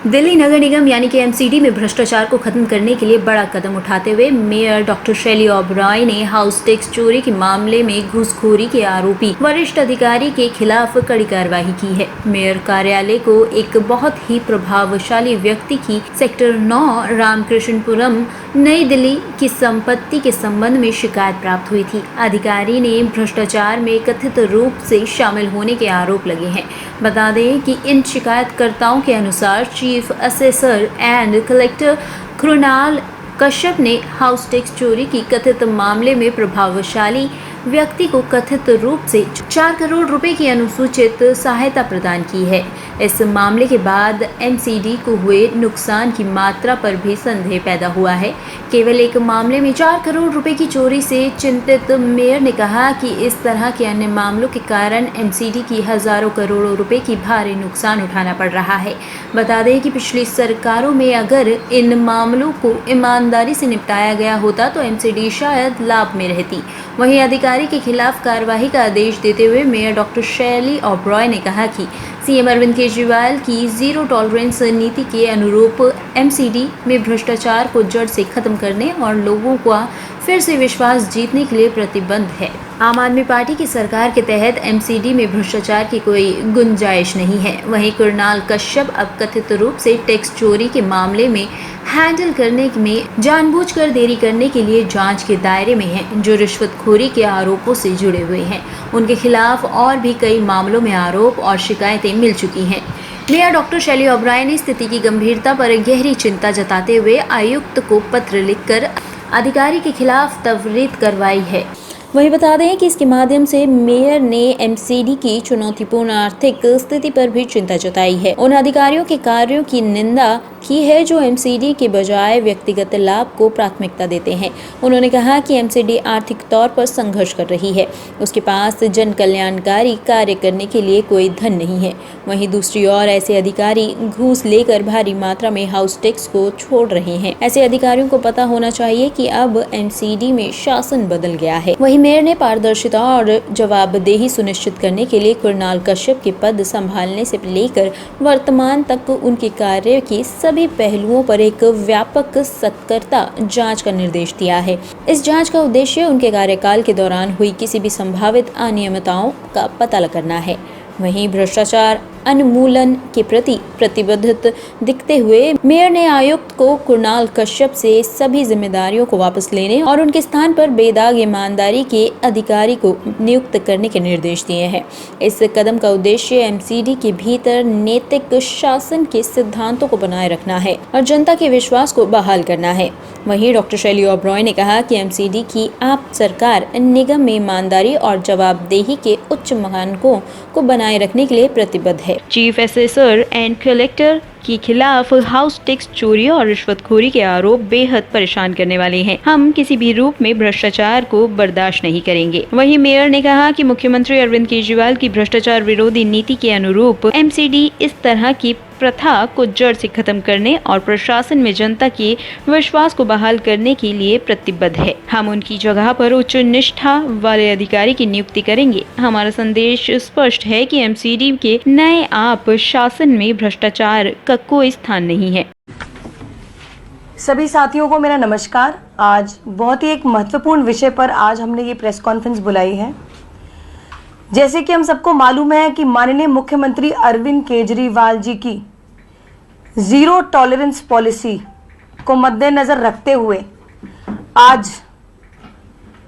दिल्ली नगर निगम यानी कि एमसीडी में भ्रष्टाचार को खत्म करने के लिए बड़ा कदम उठाते हुए मेयर डॉक्टर शैली ओबरॉय ने हाउस टैक्स चोरी के मामले में घूसखोरी के आरोपी वरिष्ठ अधिकारी के खिलाफ कड़ी कार्रवाई की है। मेयर कार्यालय को एक बहुत ही प्रभावशाली व्यक्ति की सेक्टर 9 रामकृष्णपुरम नई दिल्ली की संपत्ति के संबंध में शिकायत प्राप्त हुई थी। अधिकारी ने भ्रष्टाचार में कथित रूप से शामिल होने के आरोप लगे हैं। बता दें कि इन शिकायतकर्ताओं के अनुसार chief assessor and collector Krunal Kashyap ने हाउस टैक्स चोरी की कथित मामले में प्रभावशाली व्यक्ति को कथित रूप से 4 करोड़ रुपए की अनुसूचित सहायता प्रदान की है। इस मामले के बाद एमसीडी को हुए नुकसान की मात्रा पर भी संदेह पैदा हुआ है। केवल एक मामले में 4 करोड़ रुपए की चोरी से चिंतित मेयर ने कहा कि इस तरह के अन्य मामलों के कारण एमसीडी की हजारों करोड़ों रुपए की भारी नुकसान उठाना पड़ रहा है। बता दें कि पिछली सरकारों में अगर इन मामलों को ईमानदारी से निपटाया गया होता तो एमसीडी शायद लाभ में रहती। वहीं अधिकारी के खिलाफ कार्रवाई का आदेश देते हुए मेयर डॉक्टर शैली ओबरॉय ने कहा कि सीएम अरविंद केजरीवाल की जीरो टॉलरेंस नीति के अनुरूप एमसीडी में भ्रष्टाचार को जड़ से खत्म करने और लोगों का फिर से विश्वास जीतने के लिए प्रतिबद्ध है। आम आदमी पार्टी की सरकार के तहत एमसीडी में भ्रष्टाचार की कोई गुंजाइश नहीं है। वहीं कृणाल कश्यप अब कथित रूप से टैक्स चोरी के मामले में हैंडल करने में जानबूझकर देरी करने के लिए जांच के दायरे में हैं, जो रिश्वतखोरी के आरोपों से जुड़े हुए हैं। उनके खिलाफ और भी कई मामलों में आरोप और शिकायतें मिल चुकी हैं। मेयर डॉक्टर शैली ओबरॉय ने स्थिति की गंभीरता पर गहरी चिंता जताते हुए आयुक्त को पत्र लिखकर अधिकारी के खिलाफ त्वरित कार्रवाई है। वहीं बता दें कि इसके माध्यम से मेयर ने एमसीडी की चुनौतीपूर्ण आर्थिक स्थिति पर भी चिंता जताई है। उन अधिकारियों के कार्यों की निंदा की है जो एमसीडी के बजाय व्यक्तिगत लाभ को प्राथमिकता देते हैं। उन्होंने कहा कि एमसीडी आर्थिक तौर पर संघर्ष कर रही है, उसके पास जन कल्याणकारी कार्य करने के लिए कोई धन नहीं है। वहीं दूसरी ओर ऐसे अधिकारी घूस लेकर भारी मात्रा में हाउस टैक्स को छोड़ रहे हैं। ऐसे अधिकारियों को पता होना चाहिए कि अब एमसीडी में शासन बदल गया है। वहीं मेयर ने पारदर्शिता और जवाबदेही सुनिश्चित करने के लिए कृणाल कश्यप के पद संभालने से लेकर वर्तमान तक उनके कार्य की सभी पहलुओं पर एक व्यापक सतर्कता जांच का निर्देश दिया है। इस जांच का उद्देश्य उनके कार्यकाल के दौरान हुई किसी भी संभावित अनियमितताओं का पता करना है। वहीं भ्रष्टाचार उन्मूलन के प्रति प्रतिबद्ध दिखते हुए मेयर ने आयुक्त को कृणाल कश्यप से सभी जिम्मेदारियों को वापस लेने और उनके स्थान पर बेदाग ईमानदारी के अधिकारी को नियुक्त करने के निर्देश दिए हैं। इस कदम का उद्देश्य एमसीडी के भीतर नैतिक शासन के सिद्धांतों को बनाए रखना है और जनता के विश्वास को बहाल करना है। वहीं डॉक्टर शैली ओबरॉय ने कहा कि एमसीडी की आप सरकार निगम में ईमानदारी और जवाबदेही के उच्च मानकों को बनाए रखने के लिए प्रतिबद्ध है। चीफ असेसर एंड कलेक्टर के खिलाफ हाउस टैक्स चोरी और रिश्वतखोरी के आरोप बेहद परेशान करने वाले हैं। हम किसी भी रूप में भ्रष्टाचार को बर्दाश्त नहीं करेंगे। वहीं मेयर ने कहा कि मुख्यमंत्री अरविंद केजरीवाल की भ्रष्टाचार विरोधी नीति के अनुरूप एमसीडी इस तरह की प्रथा को जड़ से खत्म करने और प्रशासन में जनता के विश्वास को बहाल करने के लिए प्रतिबद्ध है। हम उनकी जगह पर उच्च निष्ठा वाले अधिकारी की नियुक्ति करेंगे। हमारा संदेश स्पष्ट है कि एमसीडी के नए आप शासन में भ्रष्टाचार का कोई स्थान नहीं है। सभी साथियों को मेरा नमस्कार। आज बहुत ही एक महत्वपूर्ण विषय पर आज हमने ये प्रेस कॉन्फ्रेंस बुलाई है। जैसे कि हम सबको मालूम है कि माननीय मुख्यमंत्री अरविंद केजरीवाल जी की जीरो टॉलरेंस पॉलिसी को मद्देनजर रखते हुए आज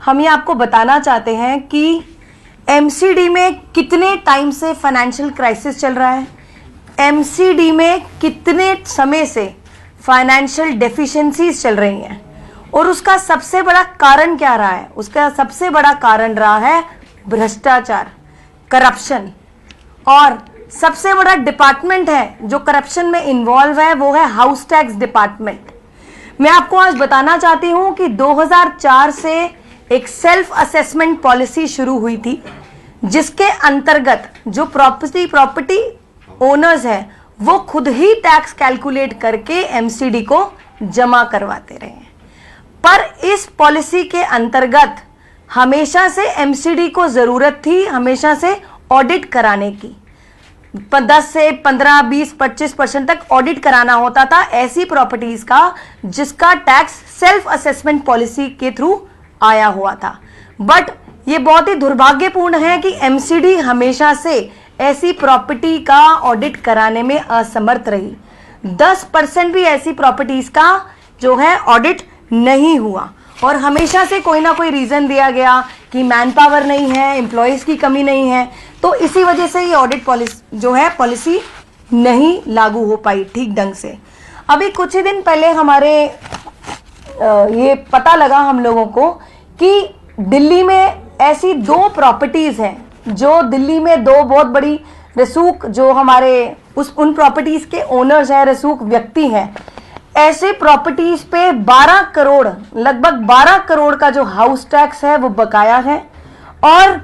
हम ये आपको बताना चाहते हैं कि एमसीडी में कितने टाइम से फाइनेंशियल क्राइसिस चल रहा है, एमसीडी में कितने समय से फाइनेंशियल डेफिशिएंसीज चल रही हैं और उसका सबसे बड़ा कारण क्या रहा है। उसका सबसे बड़ा कारण रहा है भ्रष्टाचार, करप्शन। और सबसे बड़ा डिपार्टमेंट है जो करप्शन में इन्वॉल्व है वो है हाउस टैक्स डिपार्टमेंट। मैं आपको आज बताना चाहती हूं कि 2004 से एक सेल्फ असेसमेंट पॉलिसी शुरू हुई थी, जिसके अंतर्गत जो प्रॉपर्टी ओनर्स हैं वो खुद ही टैक्स कैलकुलेट करके एमसीडी को जमा करवाते रहे हैं। पर इस पॉलिसी के अंतर्गत हमेशा से एमसीडी को ज़रूरत थी हमेशा से ऑडिट कराने की। 10 से 15, 20, 25% तक ऑडिट कराना होता था ऐसी प्रॉपर्टीज का जिसका टैक्स सेल्फ असेसमेंट पॉलिसी के थ्रू आया हुआ था। बट ये बहुत ही दुर्भाग्यपूर्ण है कि एमसीडी हमेशा से ऐसी प्रॉपर्टी का ऑडिट कराने में असमर्थ रही। 10% भी ऐसी प्रॉपर्टीज का जो है ऑडिट नहीं हुआ और हमेशा से कोई ना कोई रीजन दिया गया कि मैन पावर नहीं है, एम्प्लॉयज की कमी नहीं है, तो इसी वजह से ये ऑडिट पॉलिसी जो है पॉलिसी नहीं लागू हो पाई ठीक ढंग से। अभी कुछ ही दिन पहले हमारे ये पता लगा हम लोगों को कि दिल्ली में ऐसी 2 प्रॉपर्टीज हैं जो दिल्ली में 2 बहुत बड़ी रसूख जो हमारे उन प्रॉपर्टीज के ओनर्स हैं, रसूख व्यक्ति हैं, ऐसे प्रॉपर्टीज पे 12 करोड़ लगभग 12 करोड़ का जो हाउस टैक्स है वो बकाया है। और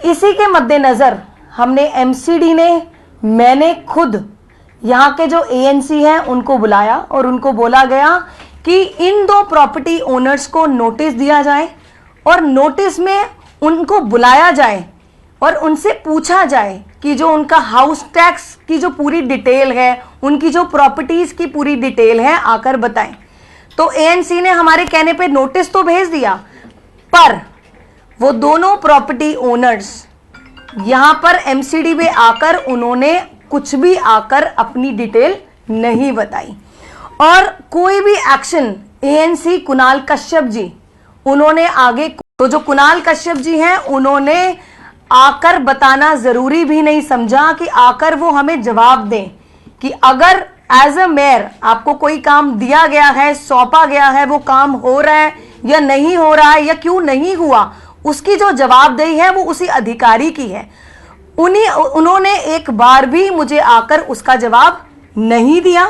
इसी के मद्देनजर हमने एमसीडी ने मैंने खुद यहाँ के जो एएनसी हैं उनको बुलाया और उनको बोला गया कि इन 2 प्रॉपर्टी ओनर्स को नोटिस दिया जाए और नोटिस में उनको बुलाया जाए और उनसे पूछा जाए कि जो उनका हाउस टैक्स की जो पूरी डिटेल है, उनकी जो प्रॉपर्टीज की पूरी डिटेल है आकर बताएं। तो एएनसी ने हमारे कहने पे नोटिस तो भेज दिया, पर वो दोनों प्रॉपर्टी ओनर्स यहां पर एमसीडी में आकर उन्होंने कुछ भी आकर अपनी डिटेल नहीं बताई और कोई भी एक्शन एएनसी कुणाल कश्यप जी उन्होंने आगे, तो जो कुणाल कश्यप जी हैं उन्होंने आकर बताना जरूरी भी नहीं समझा कि आकर वो हमें जवाब दें कि अगर एज अ मेयर आपको कोई काम दिया गया है, सौंपा गया है, वो काम हो रहा है या नहीं हो रहा है या क्यों नहीं हुआ, उसकी जो जवाबदेही है वो उसी अधिकारी की है। उन्होंने एक बार भी मुझे आकर उसका जवाब नहीं दिया,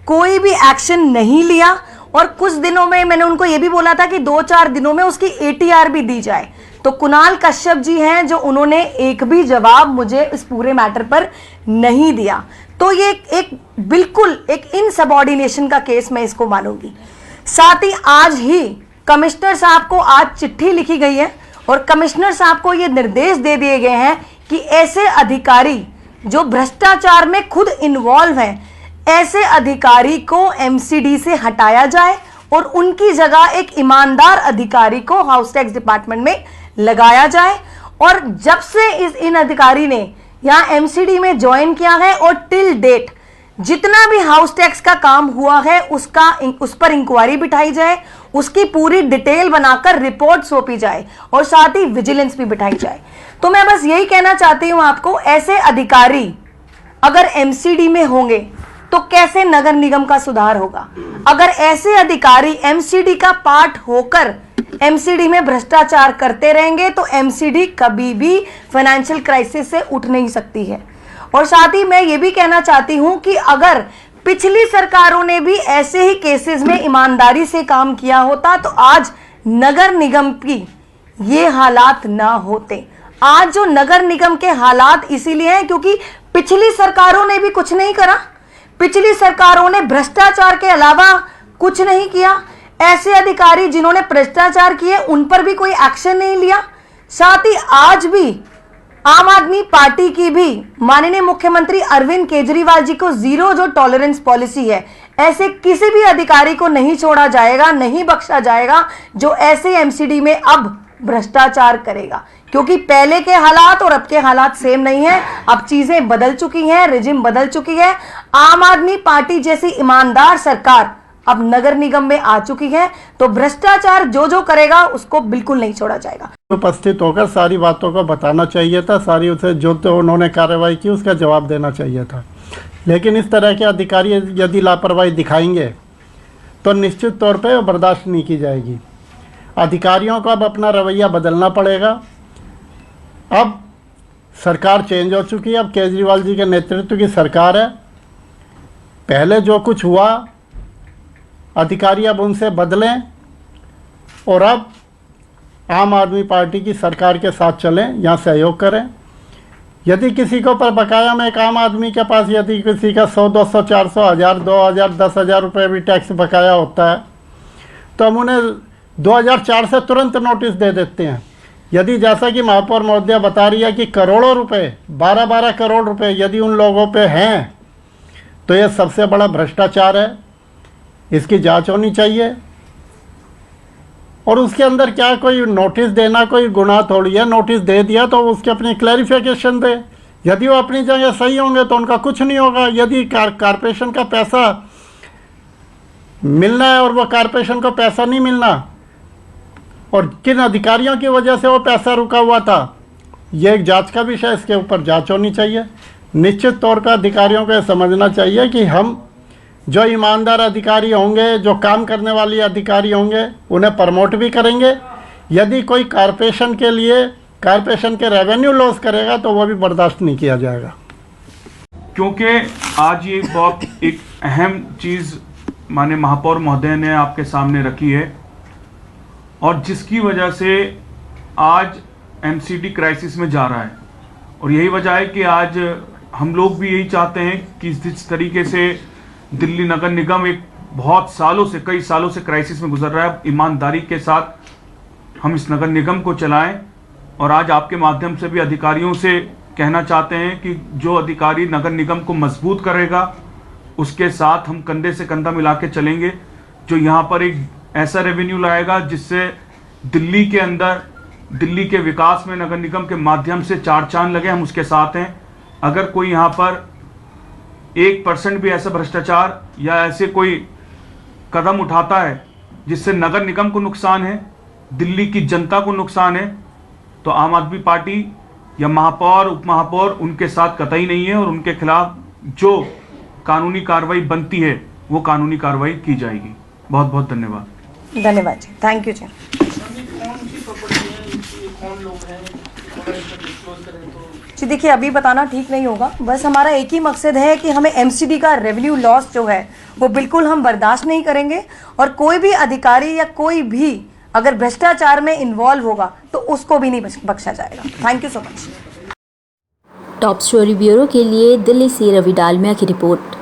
कोई भी एक्शन नहीं लिया और कुछ दिनों में मैंने उनको ये भी बोला था कि 2-4 दिनों में उसकी एटीआर भी दी जाए। तो कुणाल कश्यप जी हैं जो उन्होंने एक भी जवाब मुझे इस पूरे मैटर पर नहीं दिया। तो ये एक बिल्कुल एक इनसबऑर्डिनेशन का केस मैं इसको मानूंगी। साथ ही आज ही कमिश्नर साहब को आज चिट्ठी लिखी गई है और कमिश्नर साहब को ये निर्देश दे दिए गए हैं कि ऐसे अधिकारी जो भ्रष्टाचार में खुद इन्वॉल्व हैं, ऐसे अधिकारी को एमसीडी से हटाया जाए और उनकी जगह एक ईमानदार अधिकारी को हाउस टैक्स डिपार्टमेंट में लगाया जाए। और जब से इन अधिकारी ने यहाँ एमसीडी में ज्वाइन किया है और टिल डेट जितना भी हाउस टैक्स का काम हुआ है उस पर इंक्वायरी बिठाई जाए, उसकी पूरी डिटेल बनाकर रिपोर्ट सौंपी जाए और साथ ही विजिलेंस भी बिठाई जाए। तो मैं बस यही कहना चाहती हूं आपको, ऐसे अधिकारी अगर एमसीडी में होंगे तो कैसे नगर निगम का सुधार होगा। अगर ऐसे अधिकारी एमसीडी का पार्ट होकर एमसीडी में भ्रष्टाचार करते रहेंगे तो एमसीडी कभी भी फाइनेंशियल क्राइसिस से उठ नहीं सकती है। और साथ ही मैं ये भी कहना चाहती हूं कि अगर पिछली सरकारों ने भी ऐसे ही केसेस में ईमानदारी से काम किया होता तो आज नगर निगम की ये हालात ना होते। आज जो नगर निगम के हालात इसीलिए हैं क्योंकि पिछली सरकारों ने भी कुछ नहीं करा, पिछली सरकारों ने भ्रष्टाचार के अलावा कुछ नहीं किया। ऐसे अधिकारी जिन्होंने भ्रष्टाचार किए उन पर भी कोई एक्शन नहीं लिया। साथ ही आज भी आम आदमी पार्टी की भी माननीय मुख्यमंत्री अरविंद केजरीवाल जी को जीरो जो टॉलरेंस पॉलिसी है, ऐसे किसी भी अधिकारी को नहीं छोड़ा जाएगा, नहीं बख्शा जाएगा जो ऐसे एमसीडी में अब भ्रष्टाचार करेगा। क्योंकि पहले के हालात और अब के हालात सेम नहीं है, अब चीजें बदल चुकी हैं, रिजिम बदल चुकी है। आम आदमी पार्टी जैसी ईमानदार सरकार अब नगर निगम में आ चुकी है, तो भ्रष्टाचार जो करेगा उसको बिल्कुल नहीं छोड़ा जाएगा। उपस्थित होकर सारी बातों को बताना चाहिए था, सारी उसे जो उन्होंने कार्रवाई की उसका जवाब देना चाहिए था। लेकिन इस तरह के अधिकारी यदि लापरवाही दिखाएंगे तो निश्चित तौर पे बर्दाश्त नहीं की जाएगी। अधिकारियों को अब अपना रवैया बदलना पड़ेगा। अब सरकार चेंज हो चुकी है, अब केजरीवाल जी के नेतृत्व की सरकार है। पहले जो कुछ हुआ अधिकारी अब उनसे बदलें और अब आम आदमी पार्टी की सरकार के साथ चलें, यहाँ सहयोग करें। यदि किसी को पर बकाया में एक आम आदमी के पास यदि किसी का 100, 200, 400, 1000, 2000, 10,000 रुपये भी टैक्स बकाया होता है तो हम उन्हें 2004 से तुरंत नोटिस दे देते हैं। यदि जैसा कि महापौर महोदया बता रही है कि करोड़ों रुपए 12-12 करोड़ रुपए यदि उन लोगों पे हैं तो ये सबसे बड़ा भ्रष्टाचार है, इसकी जांच होनी चाहिए। और उसके अंदर क्या कोई नोटिस देना कोई गुनाह थोड़ी है, नोटिस दे दिया तो उसके अपनी क्लैरिफिकेशन दे। यदि वो अपनी जगह सही होंगे तो उनका कुछ नहीं होगा। यदि कारपोरेशन का पैसा मिलना है और वो कारपोरेशन को पैसा नहीं मिलना और किन अधिकारियों की वजह से वो पैसा रुका हुआ था, ये एक जांच का विषय, इसके ऊपर जांच होनी चाहिए। निश्चित तौर पर अधिकारियों को यह समझना चाहिए कि हम जो ईमानदार अधिकारी होंगे, जो काम करने वाले अधिकारी होंगे, उन्हें प्रमोट भी करेंगे। यदि कोई कारपोरेशन के लिए कारपोरेशन के रेवेन्यू लॉस करेगा तो वो भी बर्दाश्त नहीं किया जाएगा। क्योंकि आज ये बहुत एक अहम चीज़ माननीय महापौर महोदय ने आपके सामने रखी है और जिसकी वजह से आज एमसीडी क्राइसिस में जा रहा है। और यही वजह है कि आज हम लोग भी यही चाहते हैं कि जिस तरीके से दिल्ली नगर निगम एक बहुत सालों से कई सालों से क्राइसिस में गुजर रहा है, ईमानदारी के साथ हम इस नगर निगम को चलाएं। और आज आपके माध्यम से भी अधिकारियों से कहना चाहते हैं कि जो अधिकारी नगर निगम को मजबूत करेगा उसके साथ हम कंधे से कंधा मिला के चलेंगे, जो यहाँ पर एक ऐसा रेवेन्यू लाएगा जिससे दिल्ली के अंदर दिल्ली के विकास में नगर निगम के माध्यम से चार चांद लगे, हम उसके साथ हैं। अगर कोई यहाँ पर 1% भी ऐसा भ्रष्टाचार या ऐसे कोई कदम उठाता है जिससे नगर निगम को नुकसान है, दिल्ली की जनता को नुकसान है, तो आम आदमी पार्टी या महापौर उप महापौर उनके साथ कतई नहीं है और उनके खिलाफ जो कानूनी कार्रवाई बनती है वो कानूनी कार्रवाई की जाएगी। बहुत बहुत धन्यवाद। धन्यवाद जी, थैंक यू जी। जी देखिए, अभी बताना ठीक नहीं होगा, बस हमारा एक ही मकसद है कि हमें एमसीडी का रेवेन्यू लॉस जो है वो बिल्कुल हम बर्दाश्त नहीं करेंगे और कोई भी अधिकारी या कोई भी अगर भ्रष्टाचार में इन्वॉल्व होगा तो उसको भी नहीं बख्शा जाएगा। Thank you so much. Top story bureau के लिए दिल्ली से रवि डालमिया की रिपोर्ट।